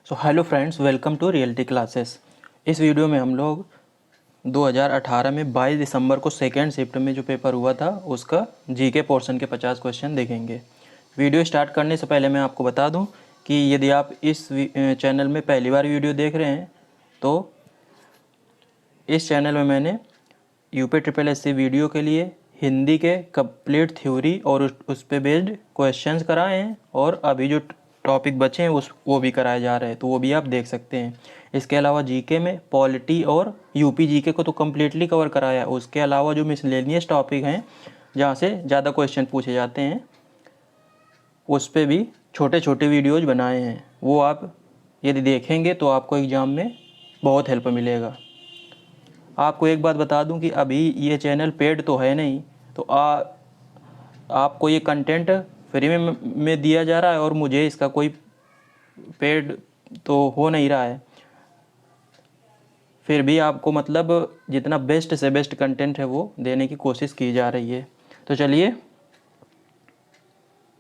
So hello friends, welcome to reality classes. इस video में हम लोग 2018 में 22 दिसंबर को सेकेंड शिफ्ट में जो पेपर हुआ था उसका जीके पोर्शन के 50 क्वेश्चन देखेंगे। वीडियो स्टार्ट करने से पहले मैं आपको बता दूं कि यदि आप इस चैनल में पहली बार वीडियो देख रहे हैं तो इस चैनल में मैंने यूपी ट्रिपल एससी वीडियो के लिए हिंदी के कंप्लीट थ्योरी और उस पे बेस्ड क्वेश्चंस कराए हैं, और अभी जो टॉपिक बचे हैं वो भी कराए जा रहे हैं, तो वो भी आप देख सकते हैं। इसके अलावा जीके में पॉलिटी और यूपी जीके को तो कम्प्लीटली कवर कराया है। उसके अलावा जो मिसलेनियस टॉपिक हैं जहाँ से ज़्यादा क्वेश्चन पूछे जाते हैं उस पे भी छोटे छोटे वीडियोज़ बनाए हैं। वो आप यदि देखेंगे तो आपको एग्ज़ाम में बहुत हेल्प मिलेगा। आपको एक बात बता दूं कि अभी ये चैनल पेड तो है नहीं, तो आपको ये कंटेंट फ्री में दिया जा रहा है और मुझे इसका कोई पेड तो हो नहीं रहा है। फिर भी आपको मतलब जितना बेस्ट से बेस्ट कंटेंट है वो देने की कोशिश की जा रही है। तो चलिए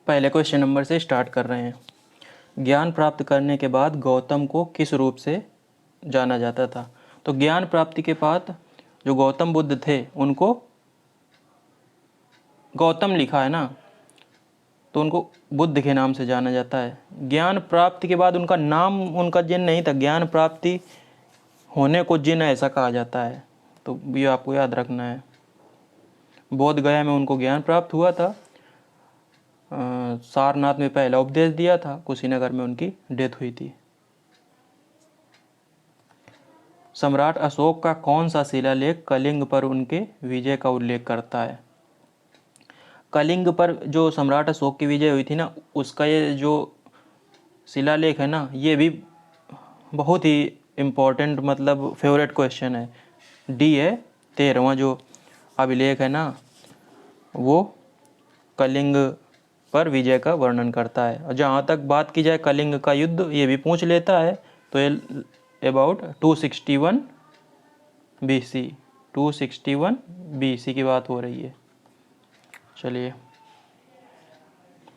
पहले क्वेश्चन नंबर से स्टार्ट कर रहे हैं। ज्ञान प्राप्त करने के बाद गौतम को किस रूप से जाना जाता था? तो ज्ञान प्राप्ति के बाद जो गौतम बुद्ध थे उनको गौतम लिखा है ना, तो उनको बुद्ध के नाम से जाना जाता है। ज्ञान प्राप्ति के बाद उनका नाम उनका जिन नहीं था, ज्ञान प्राप्ति होने को जिन ऐसा कहा जाता है, तो ये आपको याद रखना है। बोध गया में उनको ज्ञान प्राप्त हुआ था। सारनाथ में पहला उपदेश दिया था। कुशीनगर में उनकी डेथ हुई थी। सम्राट अशोक का कौन सा शिलालेख कलिंग पर उनके विजय का उल्लेख करता है? कलिंग पर जो सम्राट अशोक की विजय हुई थी ना, उसका ये जो शिलालेख है ना, ये भी बहुत ही इम्पोर्टेंट मतलब फेवरेट क्वेश्चन है। डी है 13वां जो अभिलेख है ना, वो कलिंग पर विजय का वर्णन करता है। और जहाँ तक बात की जाए कलिंग का युद्ध, ये भी पूछ लेता है, तो ये अबाउट 261 BC 261 BC की बात हो रही है। चलिए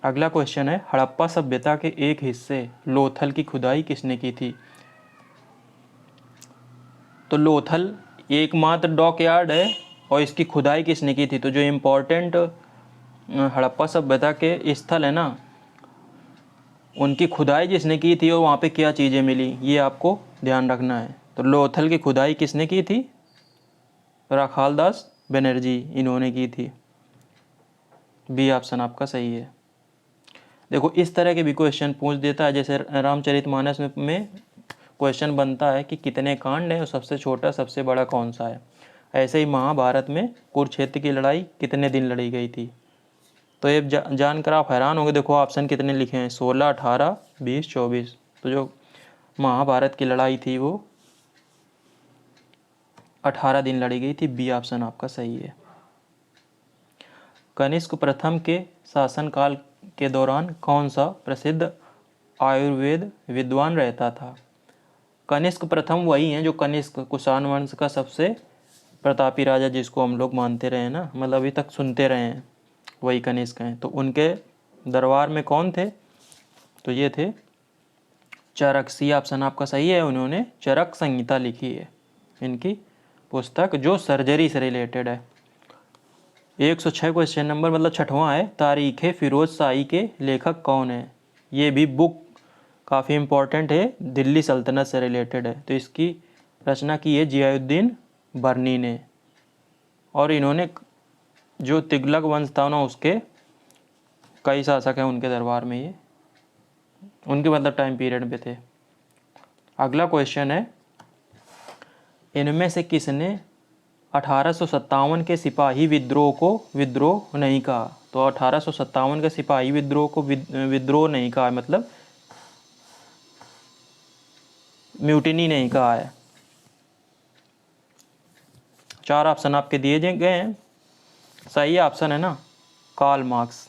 अगला क्वेश्चन है, हड़प्पा सभ्यता के एक हिस्से लोथल की खुदाई किसने की थी? तो लोथल एकमात्र डॉकयार्ड है और इसकी खुदाई किसने की थी? तो जो इम्पोर्टेंट हड़प्पा सभ्यता के स्थल है ना, उनकी खुदाई जिसने की थी और वहाँ पे क्या चीज़ें मिली, ये आपको ध्यान रखना है। तो लोथल की खुदाई किसने की थी? राखाल दास बनर्जी, इन्होंने की थी। बी ऑप्शन आपका सही है। देखो इस तरह के भी क्वेश्चन पूछ देता है, जैसे रामचरितमानस में क्वेश्चन बनता है कि कितने कांड हैं और सबसे छोटा सबसे बड़ा कौन सा है। ऐसे ही महाभारत में कुरुक्षेत्र की लड़ाई कितने दिन लड़ी गई थी? तो ये जानकर आप हैरान होंगे। देखो ऑप्शन कितने लिखे हैं, 16, 18, 20, 24। तो जो महाभारत की लड़ाई थी वो 18 दिन लड़ी गई थी। बी ऑप्शन आपका सही है। कनिष्क प्रथम के शासनकाल के दौरान कौन सा प्रसिद्ध आयुर्वेद विद्वान रहता था? कनिष्क प्रथम वही हैं जो कनिष्क कुषाण वंश का सबसे प्रतापी राजा, जिसको हम लोग मानते रहे ना, मतलब अभी तक सुनते रहे हैं, वही कनिष्क हैं। तो उनके दरबार में कौन थे? तो ये थे चरक। सी ऑप्शन आपका सही है। उन्होंने चरक संहिता लिखी है, इनकी पुस्तक जो सर्जरी से रिलेटेड है। 106 क्वेश्चन नंबर मतलब 6वां है, तारीख़ फिरोज शाही के लेखक कौन है? ये भी बुक काफ़ी इम्पोर्टेंट है, दिल्ली सल्तनत से रिलेटेड है। तो इसकी रचना की है जियाउद्दीन बर्नी ने, और इन्होंने जो तिगलक वंश था ना, उसके कई शासक हैं उनके दरबार में, ये उनके मतलब टाइम पीरियड पे थे। अगला क्वेश्चन है, इनमें से किसने 1857 के सिपाही विद्रोह को विद्रोह नहीं कहा? तो 1857 के सिपाही विद्रोह को विद्रोह नहीं कहा, मतलब म्यूटिनी नहीं कहा है। 4 ऑप्शन आपके दिए गए हैं। सही ऑप्शन है ना, कार्ल मार्क्स।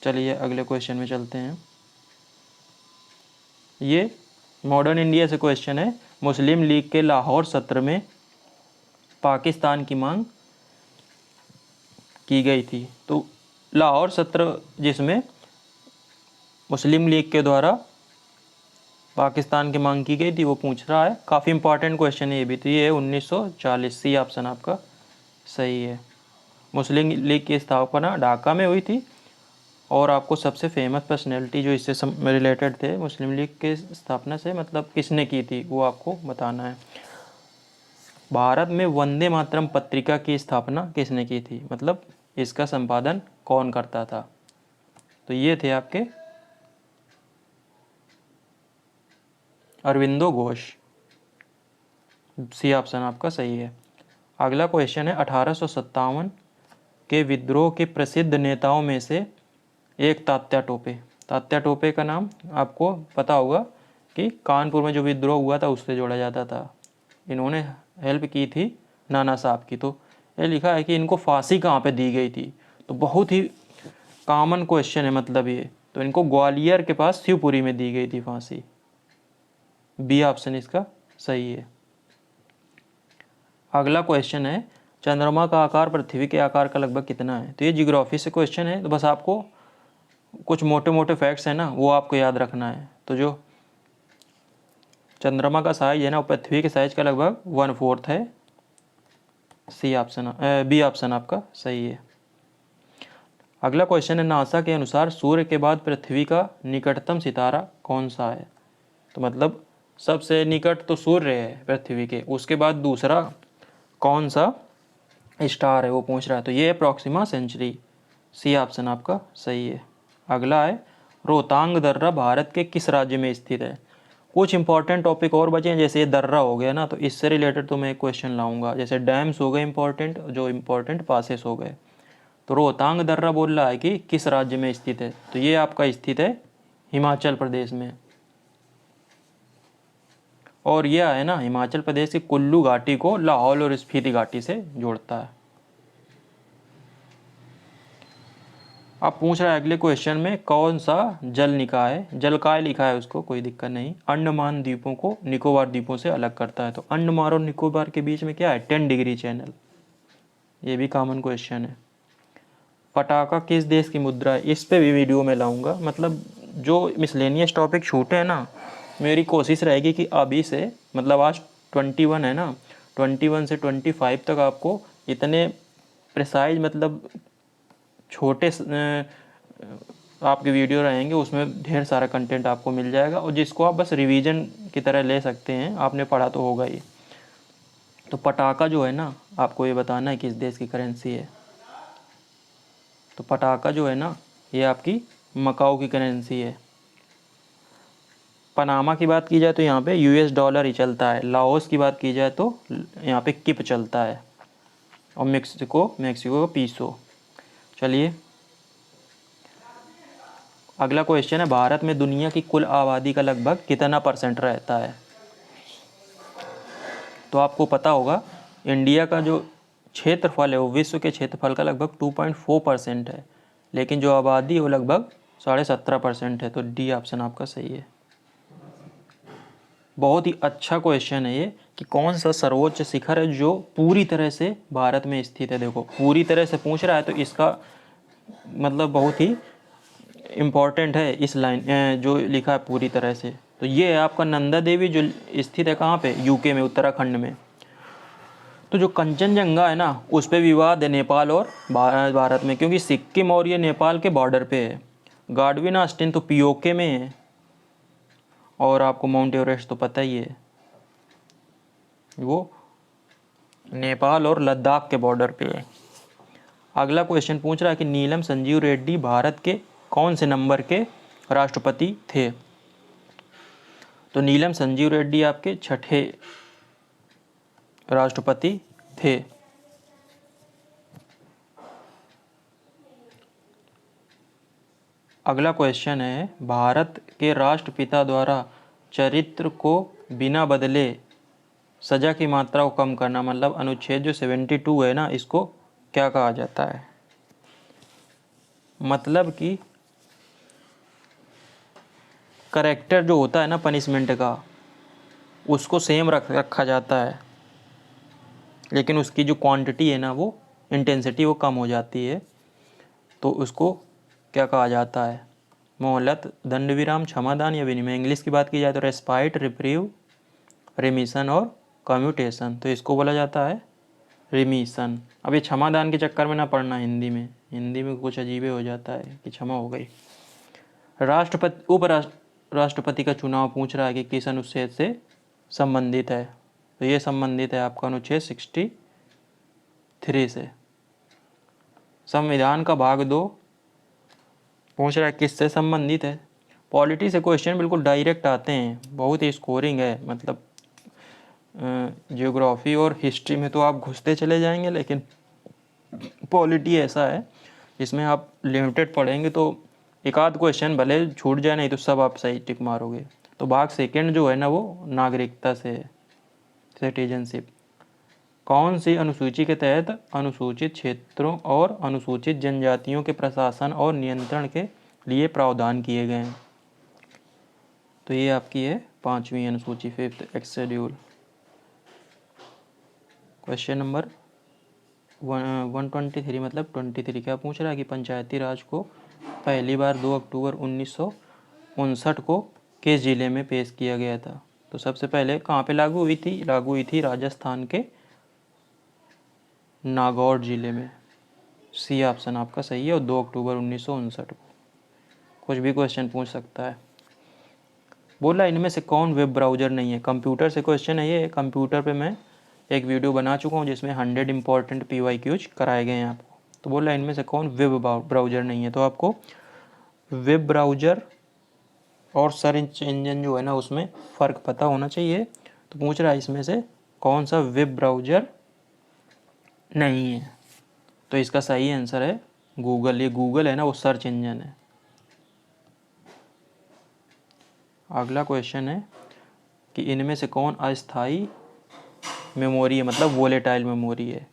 चलिए अगले क्वेश्चन में चलते हैं। ये मॉडर्न इंडिया से क्वेश्चन है। मुस्लिम लीग के लाहौर सत्र में पाकिस्तान की मांग की गई थी। तो लाहौर सत्र जिसमें मुस्लिम लीग के द्वारा पाकिस्तान की मांग की गई थी, वो पूछ रहा है। काफ़ी इंपॉर्टेंट क्वेश्चन है ये भी। तो ये है 1940, सी ऑप्शन आपका सही है। मुस्लिम लीग की स्थापना ढाका में हुई थी, और आपको सबसे फेमस पर्सनैलिटी जो इससे रिलेटेड थे मुस्लिम लीग के स्थापना से, मतलब किसने की थी, वो आपको बताना है। भारत में वंदे मातरम पत्रिका की स्थापना किसने की थी, मतलब इसका संपादन कौन करता था। तो ये थे आपके अरविंदो घोष, सी ऑप्शन आपका सही है। अगला क्वेश्चन है 1857 के विद्रोह के प्रसिद्ध नेताओं में से एक तात्या टोपे। तात्या टोपे का नाम आपको पता होगा कि कानपुर में जो विद्रोह हुआ था उससे जोड़ा जाता था। इन्होंने हेल्प की थी नाना साहब की। तो ये लिखा है कि इनको फांसी कहाँ पे दी गई थी, तो बहुत ही कॉमन क्वेश्चन है मतलब ये। तो इनको ग्वालियर के पास शिवपुरी में दी गई थी फांसी, बी ऑप्शन इसका सही है। अगला क्वेश्चन है चंद्रमा का आकार पृथ्वी के आकार का लगभग कितना है। तो ये जियोग्राफी से क्वेश्चन है, तो बस आपको कुछ मोटे मोटे फैक्ट्स हैं ना, वो आपको याद रखना है। तो जो चंद्रमा का साइज है ना, वो पृथ्वी के साइज का लगभग 1/4 है, सी ऑप्शन, बी ऑप्शन आपका सही है। अगला क्वेश्चन है नासा के अनुसार सूर्य के बाद पृथ्वी का निकटतम सितारा कौन सा है। तो मतलब सबसे निकट तो सूर्य है पृथ्वी के, उसके बाद दूसरा कौन सा स्टार है वो पूछ रहा है। तो ये है प्रॉक्सिमा सेंचुरी, सी ऑप्शन आपका सही है। अगला है रोहतांग दर्रा भारत के किस राज्य में स्थित है। कुछ इंपॉर्टेंट टॉपिक और बचे हैं, जैसे ये दर्रा हो गया ना, तो इससे रिलेटेड तो मैं एक क्वेश्चन लाऊंगा। जैसे डैम्स हो गए इंपॉर्टेंट, जो इंपॉर्टेंट पासेस हो गए। तो रोहतांग दर्रा बोल रहा है कि किस राज्य में स्थित है, तो ये आपका स्थित है हिमाचल प्रदेश में। और यह है ना हिमाचल प्रदेश की कुल्लू घाटी को लाहौल और स्पीति घाटी से जोड़ता है। अब पूछ रहा है अगले क्वेश्चन में कौन सा जल निकाय, जलकाय लिखा है उसको, कोई दिक्कत नहीं, अंडमान द्वीपों को निकोबार द्वीपों से अलग करता है। तो अंडमान और निकोबार के बीच में क्या है, 10 डिग्री चैनल, ये भी कॉमन क्वेश्चन है। पटाखा किस देश की मुद्रा है, इस पे भी वीडियो में लाऊंगा। मतलब जो मिसलेनियस टॉपिक छूटे हैं ना, मेरी कोशिश रहेगी कि अभी से, मतलब आज 21 है ना, 21 से 25 तक आपको इतने प्रिसाइज, मतलब छोटे आपके वीडियो रहेंगे, उसमें ढेर सारा कंटेंट आपको मिल जाएगा, और जिसको आप बस रिवीजन की तरह ले सकते हैं, आपने पढ़ा तो होगा ही। तो पटाखा जो है ना, आपको ये बताना है किस देश की करेंसी है। तो पटाखा जो है ना, ये आपकी मकाऊ की करेंसी है। पनामा की बात की जाए तो यहाँ पे US डॉलर ही चलता है। लाओस की बात की जाए तो यहाँ पे किप चलता है, और मेक्सिको का पीसो। चलिए अगला क्वेश्चन है भारत में दुनिया की कुल आबादी का लगभग कितना % रहता है। तो आपको पता होगा इंडिया का जो क्षेत्रफल है वो विश्व के क्षेत्रफल का लगभग 2.4% है, लेकिन जो आबादी है वो लगभग 17.5% है। तो डी ऑप्शन आपका सही है। बहुत ही अच्छा क्वेश्चन है ये कि कौन सा सर्वोच्च शिखर है जो पूरी तरह से भारत में स्थित है। देखो पूरी तरह से पूछ रहा है, तो इसका मतलब बहुत ही इम्पॉर्टेंट है इस लाइन जो लिखा है पूरी तरह से। तो ये है आपका नंदा देवी, जो स्थित है कहाँ पे, यूके में, उत्तराखंड में। तो जो कंचनजंगा है ना, उस पर विवाद है नेपाल और भारत में, क्योंकि सिक्किम और ये नेपाल के बॉर्डर पे है। गार्डविन ऑस्टिन तो पीओके में है, और आपको माउंट एवरेस्ट तो पता ही है, वो नेपाल और लद्दाख के बॉर्डर पे है। अगला क्वेश्चन पूछ रहा है कि नीलम संजीव रेड्डी भारत के कौन से नंबर के राष्ट्रपति थे। तो नीलम संजीव रेड्डी आपके 6ठे राष्ट्रपति थे। अगला क्वेश्चन है भारत के राष्ट्रपिता द्वारा चरित्र को बिना बदले सजा की मात्रा को कम करना, मतलब अनुच्छेद जो 72 है ना, इसको क्या कहा जाता है। मतलब कि करेक्टर जो होता है ना पनिशमेंट का, उसको सेम रखा जाता है, लेकिन उसकी जो क्वांटिटी है ना, वो इंटेंसिटी वो कम हो जाती है। तो उसको क्या कहा जाता है, मोहलत, दंड विराम, क्षमादान या विनिमय। इंग्लिश की बात की जाए तो रेस्पाइट, रिप्रीव, रिमिशन और कम्यूटेशन। तो इसको बोला जाता है रिमिशन। अब ये क्षमादान के चक्कर में ना पढ़ना, हिंदी में कुछ अजीब हो जाता है कि क्षमा हो गई। राष्ट्रपति उपराष्ट्रपति का चुनाव पूछ रहा है कि किस अनुच्छेद से संबंधित है। तो ये संबंधित है आपका अनुच्छेद 63 से। संविधान का भाग 2 पूछ रहा है किससे संबंधित है। पॉलिटी से क्वेश्चन बिल्कुल डायरेक्ट आते हैं, बहुत ही स्कोरिंग है। मतलब जियोग्राफी और हिस्ट्री में तो आप घुसते चले जाएंगे, लेकिन पॉलिटी ऐसा है जिसमें आप लिमिटेड पढ़ेंगे तो एक आध क्वेश्चन भले छूट जाए, नहीं तो सब आप सही टिक मारोगे। तो भाग सेकंड जो है ना वो नागरिकता से, सिटीजनशिप। कौन सी अनुसूची के तहत अनुसूचित क्षेत्रों और अनुसूचित जनजातियों के प्रशासन और नियंत्रण के लिए प्रावधान किए गए हैं। तो ये आपकी है 5वीं अनुसूची, 5th act schedule. Question number 123 मतलब 23 क्या पूछ रहा है कि पंचायती राज को पहली बार 2 अक्टूबर 1959 को किस जिले में पेश किया गया था। तो सबसे पहले कहाँ पे लागू हुई थी? लागू हुई थी राजस्थान के नागौर जिले में। सी ऑप्शन आपका सही है। और 2 अक्टूबर 1959 को। कुछ भी क्वेश्चन पूछ सकता है। बोला इनमें से कौन वेब ब्राउज़र नहीं है। कंप्यूटर से क्वेश्चन है ये। कंप्यूटर पे मैं एक वीडियो बना चुका हूँ जिसमें 100 इंपॉर्टेंट PYQs कराए गए हैं आपको। तो बोला इनमें से कौन वेब ब्राउज़र नहीं है। तो आपको वेब ब्राउज़र और सर्च इंजन जो है ना उसमें फ़र्क पता होना चाहिए। तो पूछ रहा है इसमें से कौन सा वेब ब्राउज़र नहीं है। तो इसका सही आंसर है गूगल। ये गूगल है ना वो सर्च इंजन है। अगला क्वेश्चन है कि इनमें से कौन अस्थाई मेमोरी है, मतलब वोलेटाइल मेमोरी है।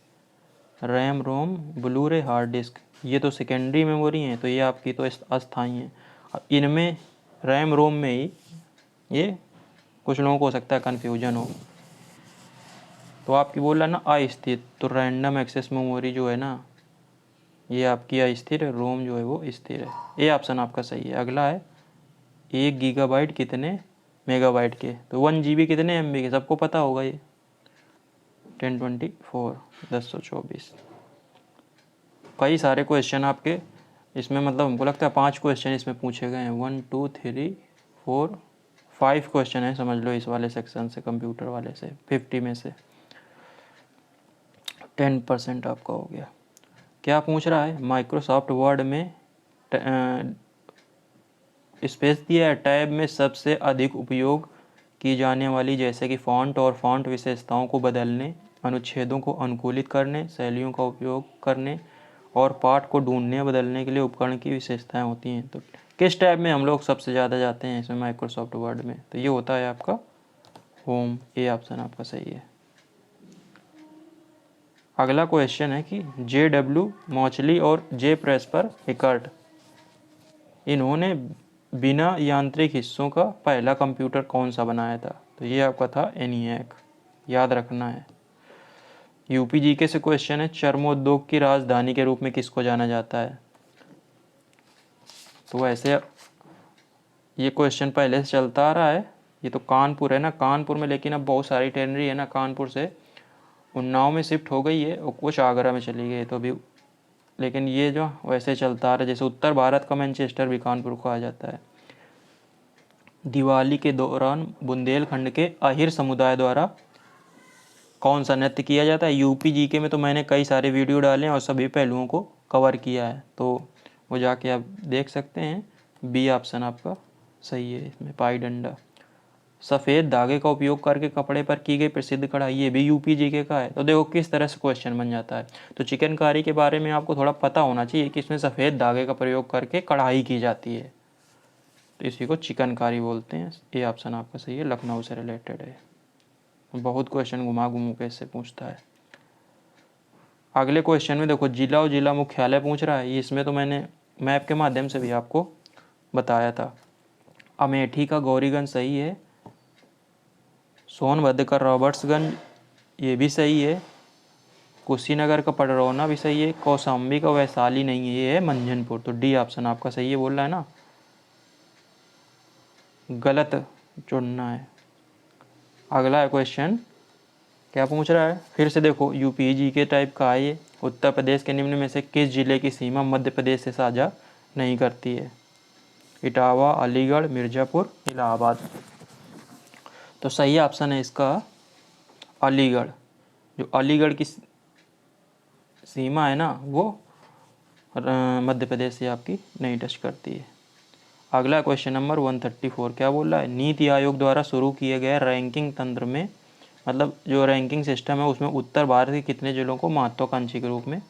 रैम, रोम, ब्लू रे, हार्ड डिस्क। ये तो सेकेंडरी मेमोरी हैं, तो ये आपकी तो अस्थाई हैं। अब इनमें रैम रोम में ही ये कुछ लोगों को हो सकता है कन्फ्यूजन हो। तो आपकी बोल रहा ना अस्थिर, तो रैंडम एक्सेस मेमोरी जो है ना ये आपकी अस्थिर है, रोम जो है वो स्थिर है। ये ऑप्शन आपका सही है। अगला है 1 गीगाबाइट कितने मेगाबाइट के। तो 1 GB कितने MB के, सबको पता होगा ये 1024 1024। कई सारे क्वेश्चन आपके इसमें, मतलब हमको लगता है 5 क्वेश्चन इसमें पूछे गए हैं। 1 2 3 4 5 क्वेश्चन है समझ लो इस वाले सेक्शन से, कंप्यूटर वाले से। 50 में से 10% आपका हो गया। क्या पूछ रहा है? माइक्रोसॉफ्ट वर्ड में स्पेस दिया है। टैब में सबसे अधिक उपयोग की जाने वाली, जैसे कि फ़ॉन्ट और फ़ॉन्ट विशेषताओं को बदलने, अनुच्छेदों को अनुकूलित करने, शैलियों का उपयोग करने और पाठ को ढूंढने बदलने के लिए उपकरण की विशेषताएं होती हैं। तो किस टैब में हम लोग सबसे ज़्यादा जाते हैं इसमें माइक्रोसॉफ्ट वर्ड में? तो ये होता है आपका होम। ये ऑप्शन आपका सही है। अगला क्वेश्चन है कि JW मौचली और J प्रेस्पर इकर्ट, इन्होंने बिना यांत्रिक हिस्सों का पहला कंप्यूटर कौन सा बनाया था? तो ये आपका था ENIAC। याद रखना है। UPGK से क्वेश्चन है चर्मोद्योग की राजधानी के रूप में किसको जाना जाता है? तो ऐसे ये क्वेश्चन पहले से चलता आ रहा है। ये तो कानपुर है ना, कानपुर में, लेकिन अब बहुत सारी टेनरी है ना कानपुर से उन्नाव में शिफ्ट हो गई है और कुछ आगरा में चली गई। तो अभी लेकिन ये जो वैसे चलता आ रहा है, जैसे उत्तर भारत का मैनचेस्टर भी कानपुर को आ जाता है। दिवाली के दौरान बुंदेलखंड के आहिर समुदाय द्वारा कौन सा नृत्य किया जाता है? UPGK में तो मैंने कई सारे वीडियो डाले हैं और सभी पहलुओं को कवर किया है, तो वो जाके आप देख सकते हैं। B ऑप्शन आपका सही है इसमें, पाई डंडा। सफ़ेद धागे का उपयोग करके कपड़े पर की गई प्रसिद्ध कढ़ाई, ये भी UPGK का है। तो देखो किस तरह से क्वेश्चन बन जाता है। तो चिकनकारी के बारे में आपको थोड़ा पता होना चाहिए कि इसमें सफ़ेद धागे का प्रयोग करके कढ़ाई की जाती है, तो इसी को चिकनकारी बोलते हैं। ये ऑप्शन आपका सही है, लखनऊ से रिलेटेड है। बहुत क्वेश्चन घुमा घुमू के इससे पूछता है। अगले क्वेश्चन में देखो जिला और जिला मुख्यालय पूछ रहा है। इसमें तो मैंने मैप के माध्यम से भी आपको बताया था। अमेठी का गौरीगंज सही है। सोनभद्र का रॉबर्ट्सगंज ये भी सही है। कुशीनगर का पडरौना भी सही है। कौशाम्बी का वैशाली नहीं है, ये है मंझनपुर। तो D ऑप्शन आपका सही है, बोल रहा है ना। गलत चुनना है। अगला क्वेश्चन क्या पूछ रहा है, फिर से देखो यूपीजी के टाइप का है ये। उत्तर प्रदेश के निम्न में से किस जिले की सीमा मध्य प्रदेश से साझा नहीं करती है? इटावा, अलीगढ़, मिर्ज़ापुर, इलाहाबाद। तो सही ऑप्शन है इसका अलीगढ़। जो अलीगढ़ की सीमा है ना वो मध्य प्रदेश से आपकी नहीं टच करती है। अगला क्वेश्चन नंबर 134 क्या बोल रहा है, नीति आयोग द्वारा शुरू किए गए रैंकिंग तंत्र में, मतलब जो रैंकिंग सिस्टम है उसमें उत्तर भारत के कितने जिलों को महत्वाकांक्षी के रूप में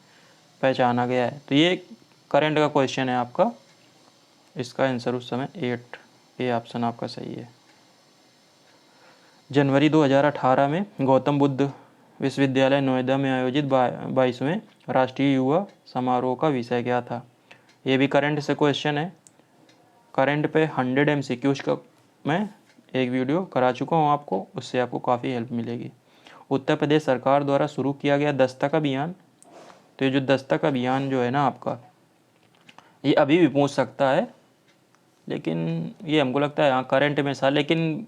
पहचाना गया है? तो ये करंट का क्वेश्चन है आपका, इसका आंसर उस समय 8, ये ऑप्शन आपका सही है। जनवरी 2018 में गौतम बुद्ध विश्वविद्यालय नोएडा में आयोजित 22वें राष्ट्रीय युवा समारोह का विषय क्या था? ये भी करंट से क्वेश्चन है। करंट पे 100 MCQs का मैं एक वीडियो करा चुका हूँ आपको, उससे आपको काफ़ी हेल्प मिलेगी। उत्तर प्रदेश सरकार द्वारा शुरू किया गया दस्तक अभियान। तो ये जो दस्तक अभियान जो है ना आपका, ये अभी भी पूछ सकता है, लेकिन ये हमको लगता है हाँ करंट में था। लेकिन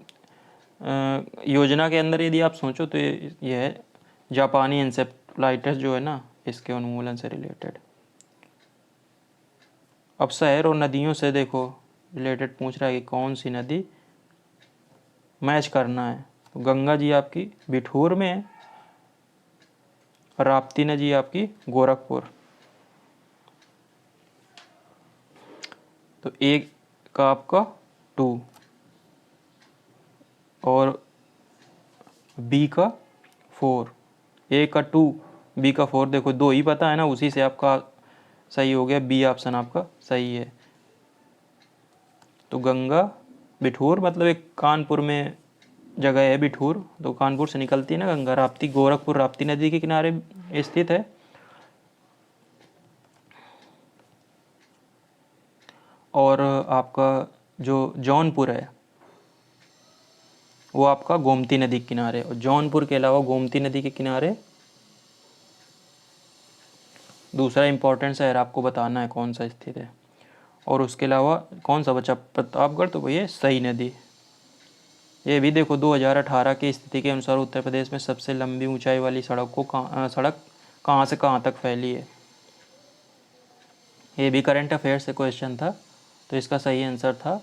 योजना के अंदर यदि आप सोचो तो ये है जापानी इंसेफ्लाइटिस जो है ना, इसके उन्मूलन से रिलेटेड। अब शहर और नदियों से देखो रिलेटेड पूछ रहा है कि कौन सी नदी मैच करना है। तो गंगा जी आपकी बिठूर में है, राप्ती नदी आपकी गोरखपुर। तो एक का आपका 2 और बी का 4, ए का 2 बी का 4, देखो 2 ही पता है ना, उसी से आपका सही हो गया, बी ऑप्शन आपका सही है। तो गंगा बिठूर मतलब एक कानपुर में जगह है बिठूर, तो कानपुर से निकलती है ना गंगा। राप्ती गोरखपुर राप्ती नदी के किनारे स्थित है। और आपका जो जौनपुर है वो आपका गोमती नदी के किनारे, और जौनपुर के अलावा गोमती नदी के किनारे दूसरा इंपॉर्टेंट शहर आपको बताना है कौन सा स्थित है। और उसके अलावा कौन सा बचा, प्रतापगढ़, तो भैया सही नदी। ये भी देखो 2018 की स्थिति के अनुसार उत्तर प्रदेश में सबसे लंबी ऊंचाई वाली सड़क कहाँ से कहाँ तक फैली है? ये भी करंट अफेयर से क्वेश्चन था। तो इसका सही आंसर था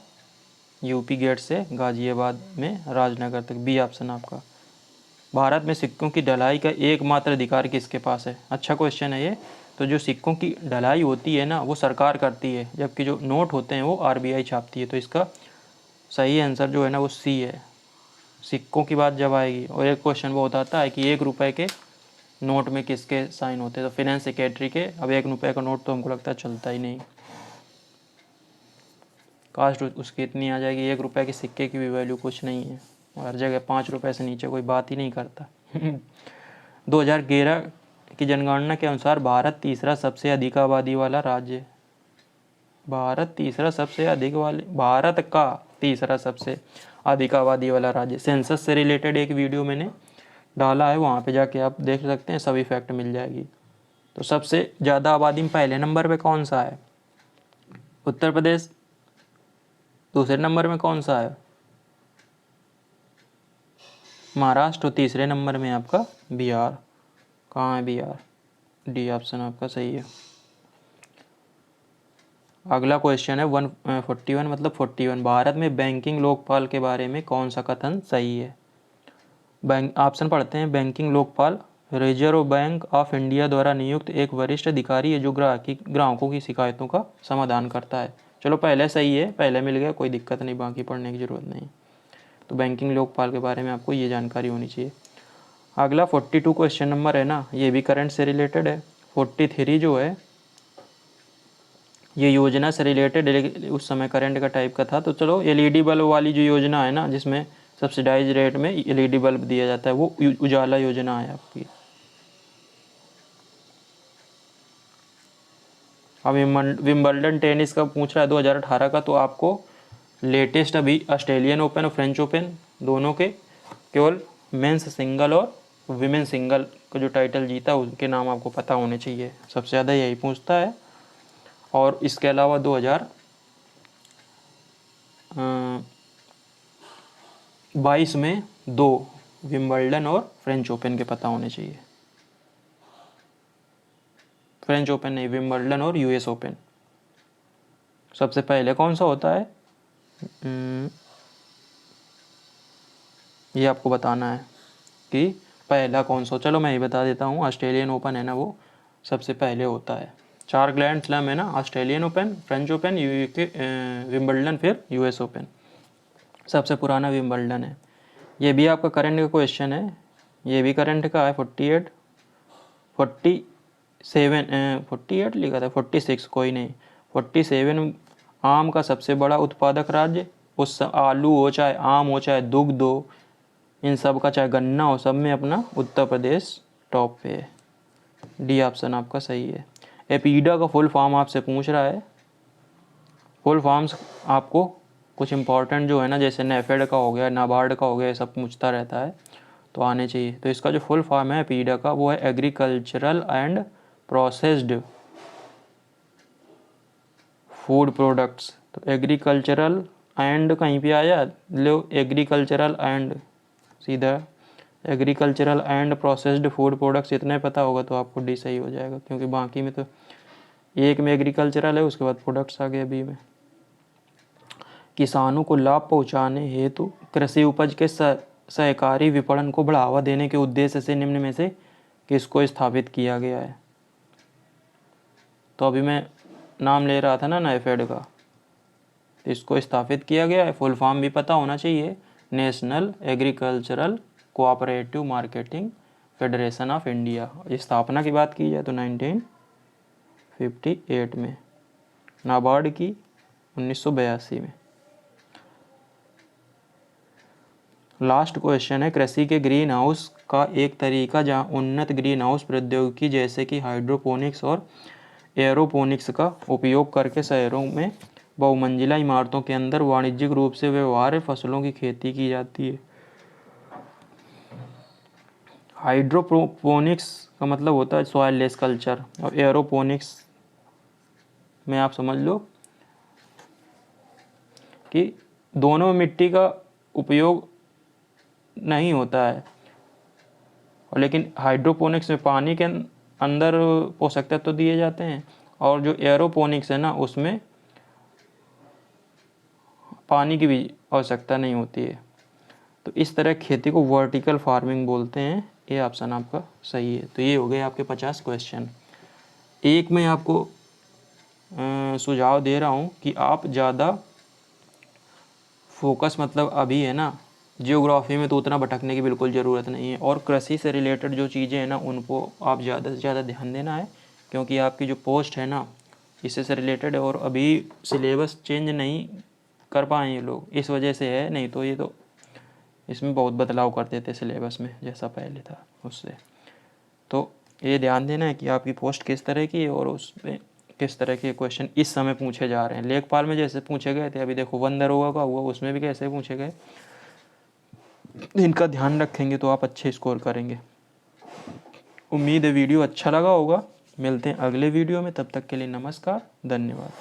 यूपी गेट से गाजियाबाद में राजनगर तक, बी ऑप्शन आपका। भारत में सिक्कों की ढलाई का एकमात्र अधिकार किसके पास है? अच्छा क्वेश्चन है ये। तो जो सिक्कों की ढलाई होती है ना वो सरकार करती है, जबकि जो नोट होते हैं वो आरबीआई छापती है। तो इसका सही आंसर जो है ना वो सी है, सिक्कों की बात जब आएगी। और एक क्वेश्चन वो आता है कि 1 रुपये के नोट में किसके साइन होते हैं? तो फिनेंस सेक्रेटरी के। अब 1 रुपये का नोट तो हमको लगता है चलता ही नहीं, कास्ट उसकी इतनी आ जाएगी, 1 रुपये के सिक्के की भी वैल्यू कुछ नहीं है, हर जगह 5 रुपये से नीचे कोई बात ही नहीं करता। 2011 की जनगणना के अनुसार भारत तीसरा सबसे अधिक आबादी वाला राज्य, भारत का तीसरा सबसे अधिक आबादी वाला राज्य। सेंसस से रिलेटेड एक वीडियो मैंने डाला है, वहाँ पे जाके आप देख सकते हैं, सभी फैक्ट मिल जाएगी। तो सबसे ज़्यादा आबादी में पहले नंबर पे कौन सा है? उत्तर प्रदेश। दूसरे नंबर में कौन सा है? महाराष्ट्र। और तीसरे नंबर में आपका बिहार। कहाँ है बिहार? डी ऑप्शन आपका सही है। अगला क्वेश्चन है 141 मतलब 41, भारत में बैंकिंग लोकपाल के बारे में कौन सा कथन सही है? ऑप्शन पढ़ते हैं। Banking Lokpal reserve bank of India द्वारा नियुक्त एक वरिष्ठ अधिकारी है जो ग्राहकों की शिकायतों का समाधान करता है। चलो पहले सही है, पहले मिल गया, कोई दिक्कत नहीं, बाकी पढ़ने की ज़रूरत नहीं। तो बैंकिंग लोकपाल के बारे में आपको ये जानकारी होनी चाहिए। अगला 42 क्वेश्चन नंबर है ना, ये भी करंट से रिलेटेड है। 43 जो है ये योजना से रिलेटेड, उस समय करंट का टाइप का था। तो चलो एलईडी बल्ब वाली जो योजना है ना, जिसमें सब्सिडाइज रेट में एलईडी बल्ब दिया जाता है, वो उजाला योजना है आपकी। अब विंबलडन टेनिस का पूछ रहा है 2018 का, तो आपको लेटेस्ट अभी ऑस्ट्रेलियन ओपन और फ्रेंच ओपन दोनों के केवल मेंस सिंगल और विमेन सिंगल का जो टाइटल जीता उनके नाम आपको पता होने चाहिए, सबसे ज़्यादा यही पूछता है। और इसके अलावा 22 में 2 विंबलडन और फ्रेंच ओपन के पता होने चाहिए। फ्रेंच ओपन नहीं, विंबलडन और यूएस ओपन। सबसे पहले कौन सा होता है ये आपको बताना है कि पहला कौन सा। चलो मैं ही बता देता हूँ, ऑस्ट्रेलियन ओपन है ना वो सबसे पहले होता है। 4 ग्रैंड स्लैम है ना, Australian open, French open, Wimbledon, फिर यूएस ओपन। सबसे पुराना विंबलडन है। ये भी आपका करंट का क्वेश्चन है, ये भी करंट का है। 48 लिखा था, 46 कोई नहीं, 47 आम का सबसे बड़ा उत्पादक राज्य। उस आलू हो चाहे आम हो चाहे दुग्ध हो, इन सब का चाहे गन्ना हो, सब में अपना उत्तर प्रदेश टॉप पे है। डी ऑप्शन आपका सही है। एपीडा का फुल फॉर्म आपसे पूछ रहा है। फुल फॉर्म्स आपको कुछ इंपॉर्टेंट जो है ना, जैसे नेफेड का हो गया, नाबार्ड का हो गया, ये सब पूछता रहता है तो आने चाहिए। तो इसका जो फुल फॉर्म है एपीडा का वो है agricultural and processed food products. तो एग्रीकल्चरल एंड कहीं पे आया, लो एग्रीकल्चरल एंड, सीधा agricultural and processed food products, इतने पता होगा तो आपको डी सही हो जाएगा, क्योंकि बाकी में तो एक में एग्रीकल्चरल है, उसके बाद प्रोडक्ट्स आ गए बी में। किसानों को लाभ पहुंचाने हेतु कृषि उपज के सहकारी विपणन को बढ़ावा देने के उद्देश्य से निम्न में से किसको स्थापित किया गया है। तो अभी मैं नाम ले रहा था ना नेफेड का, तो इसको स्थापित किया गया है। फुल फॉर्म भी पता होना चाहिए, national agricultural cooperative marketing federation of India. स्थापना की बात की जाए तो 1958 में, नाबार्ड की 1982 में। लास्ट क्वेश्चन है, कृषि के ग्रीन हाउस का एक तरीका जहां उन्नत ग्रीन हाउस प्रौद्योगिकी जैसे कि हाइड्रोपोनिक्स और एरोपोनिक्स का उपयोग करके शहरों में बहुमंजिला इमारतों के अंदर वाणिज्यिक रूप से व्यवहार्य फसलों की खेती की जाती है। हाइड्रोपोनिक्स का मतलब होता है सॉइल लेस कल्चर, और एरोपोनिक्स में आप समझ लो कि दोनों में मिट्टी का उपयोग नहीं होता है, और लेकिन हाइड्रोपोनिक्स में पानी के अंदर पोषक तत्व तो दिए जाते हैं, और जो एरोपोनिक्स है ना उसमें पानी की भी आवश्यकता नहीं होती है। तो इस तरह खेती को वर्टिकल फार्मिंग बोलते हैं। ये ऑप्शन आपका सही है। तो ये हो गए आपके 50 क्वेश्चन। एक मैं आपको सुझाव दे रहा हूँ कि आप ज़्यादा फोकस, मतलब अभी है ना जियोग्राफी में तो उतना भटकने की बिल्कुल ज़रूरत नहीं है, और कृषि से रिलेटेड जो चीज़ें हैं ना उनको आप ज़्यादा से ज़्यादा ध्यान देना है, क्योंकि आपकी जो पोस्ट है ना इससे से रिलेटेड है, और अभी सिलेबस चेंज नहीं कर पाए ये लोग, इस वजह से है। नहीं तो ये तो इसमें बहुत बदलाव कर देते सिलेबस में जैसा पहले था उससे। तो ये ध्यान देना है कि आपकी पोस्ट किस तरह की है और उसमें किस तरह के क्वेश्चन इस समय पूछे जा रहे हैं। लेखपाल में जैसे पूछे गए थे, अभी देखो वन दरोगा का हुआ उसमें भी कैसे पूछे गए। इनका ध्यान रखेंगे तो आप अच्छे स्कोर करेंगे। उम्मीद है वीडियो अच्छा लगा होगा। मिलते हैं अगले वीडियो में, तब तक के लिए नमस्कार, धन्यवाद।